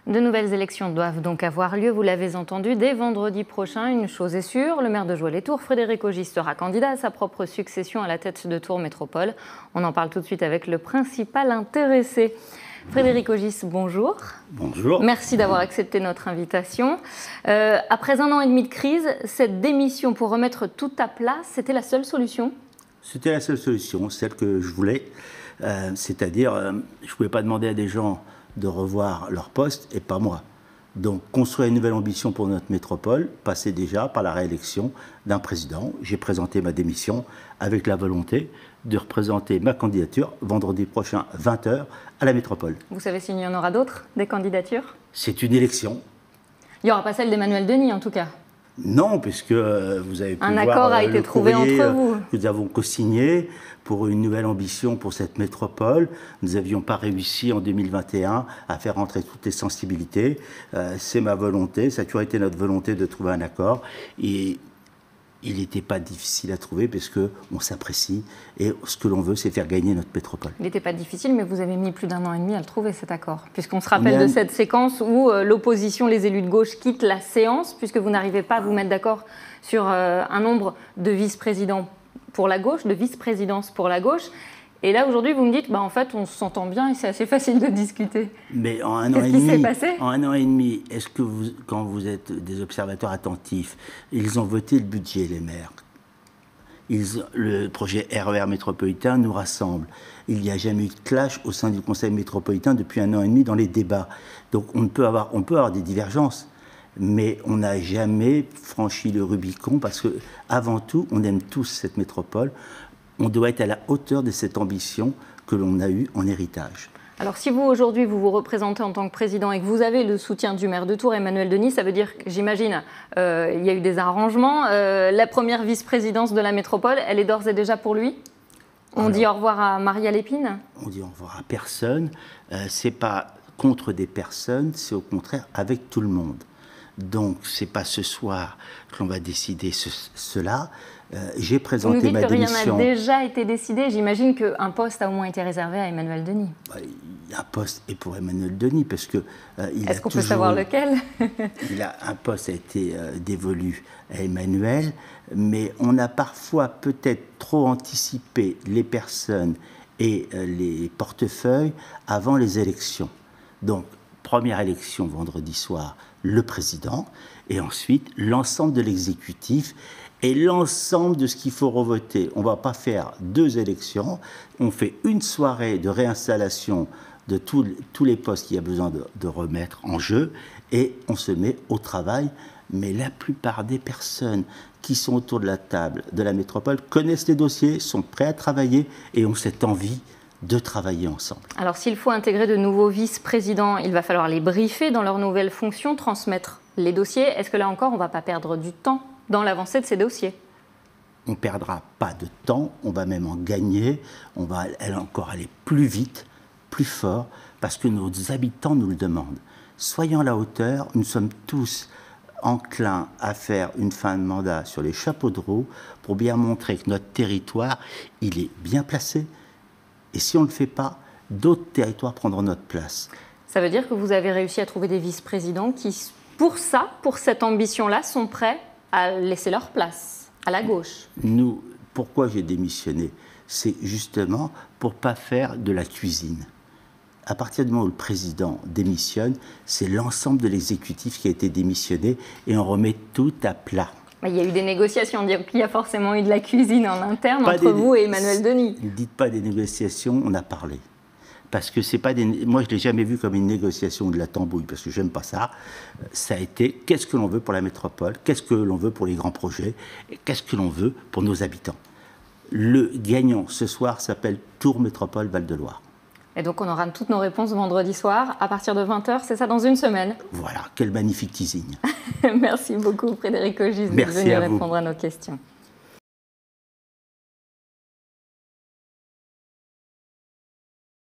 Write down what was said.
De nouvelles élections doivent donc avoir lieu, vous l'avez entendu, dès vendredi prochain. Une chose est sûre, le maire de Joué-les-Tours, Frédéric Augies, sera candidat à sa propre succession à la tête de Tours Métropole. On en parle tout de suite avec le principal intéressé. Frédéric Augies, bonjour. Bonjour. Merci d'avoir accepté notre invitation. Après 1 an et demi de crise, cette démission pour remettre tout à plat, c'était la seule solution? C'était la seule solution, celle que je voulais. C'est-à-dire, je ne pouvais pas demander à des gens de revoir leur poste et pas moi. Donc, construire une nouvelle ambition pour notre métropole passait déjà par la réélection d'un président. J'ai présenté ma démission avec la volonté de représenter ma candidature vendredi prochain, 20h, à la métropole. Vous savez s'il y en aura d'autres, des candidatures? C'est une élection. Il n'y aura pas celle d'Emmanuel Denis, en tout cas. Non, puisque vous avez pu voir... Un accord a été trouvé entre vous. Nous avons co-signé pour une nouvelle ambition pour cette métropole. Nous n'avions pas réussi en 2021 à faire entrer toutes les sensibilités. C'est ma volonté, ça a toujours été notre volonté de trouver un accord. Et il n'était pas difficile à trouver parce qu'on s'apprécie et ce que l'on veut, c'est faire gagner notre métropole. Il n'était pas difficile, mais vous avez mis plus d'1 an et demi à le trouver, cet accord. Puisqu'on se rappelle de cette séquence où l'opposition, les élus de gauche, quittent la séance, puisque vous n'arrivez pas à vous mettre d'accord sur un nombre de vice-présidents pour la gauche, de vice-présidences pour la gauche. Et là, aujourd'hui, vous me dites, en fait, on s'entend bien et c'est assez facile de discuter. Mais en 1 an et demi, qu'est-ce qui s'est passé ? En 1 an et demi, est-ce que vous, quand vous êtes des observateurs attentifs, ils ont voté le budget, les maires. Le projet RER métropolitain nous rassemble. Il n'y a jamais eu de clash au sein du Conseil métropolitain depuis 1 an et demi dans les débats. Donc on peut avoir des divergences, mais on n'a jamais franchi le Rubicon parce que, avant tout, on aime tous cette métropole. On doit être à la hauteur de cette ambition que l'on a eue en héritage. Alors si vous, aujourd'hui, vous vous représentez en tant que président et que vous avez le soutien du maire de Tours, Emmanuel Denis, ça veut dire que, j'imagine, il y a eu des arrangements. La première vice-présidence de la métropole, elle est d'ores et déjà pour lui? On dit au revoir à Maria Lépine? On dit au revoir à personne. C'est pas contre des personnes, c'est au contraire avec tout le monde. Donc, c'est pas ce soir que l'on va décider cela. J'ai présenté ma démission. Vous nous dites que rien n'a déjà été décidé. J'imagine qu'un poste a au moins été réservé à Emmanuel Denis. Un poste est pour Emmanuel Denis, parce que est-ce qu'on peut savoir lequel? Un poste a été dévolu à Emmanuel, mais on a parfois peut-être trop anticipé les personnes et les portefeuilles avant les élections. Donc, première élection vendredi soir, le président, et ensuite l'ensemble de l'exécutif et l'ensemble de ce qu'il faut revoter. On ne va pas faire 2 élections, on fait une soirée de réinstallation de tous les postes qu'il y a besoin de remettre en jeu et on se met au travail. Mais la plupart des personnes qui sont autour de la table de la métropole connaissent les dossiers, sont prêts à travailler et ont cette envie de travailler ensemble. Alors s'il faut intégrer de nouveaux vice-présidents, il va falloir les briefer dans leurs nouvelles fonctions, transmettre les dossiers. Est-ce que là encore, on ne va pas perdre du temps dans l'avancée de ces dossiers? On ne perdra pas de temps, on va même en gagner, on va encore aller plus vite, plus fort, parce que nos habitants nous le demandent. Soyons à la hauteur, nous sommes tous enclins à faire une fin de mandat sur les chapeaux de roue pour bien montrer que notre territoire, il est bien placé. Et si on ne le fait pas, d'autres territoires prendront notre place. Ça veut dire que vous avez réussi à trouver des vice-présidents qui, pour cette ambition-là, sont prêts à laisser leur place à la gauche? Pourquoi j'ai démissionné? C'est justement pour ne pas faire de la cuisine. À partir du moment où le président démissionne, c'est l'ensemble de l'exécutif qui a été démissionné et on remet tout à plat. Il y a eu des négociations, dire qu'il y a forcément eu de la cuisine en interne entre vous et Emmanuel Denis. Ne dites pas des négociations, on a parlé. Parce que c'est pas moi, je ne l'ai jamais vu comme une négociation ou de la tambouille, parce que j'aime pas ça. Ça a été qu'est-ce que l'on veut pour la métropole, qu'est-ce que l'on veut pour les grands projets, et qu'est-ce que l'on veut pour nos habitants. Le gagnant ce soir s'appelle Tours Métropole Val-de-Loire. Et donc on aura toutes nos réponses vendredi soir à partir de 20h, c'est ça, dans une semaine? Voilà, quel magnifique teasing. Merci beaucoup Frédéric Augies de venir répondre à nos questions.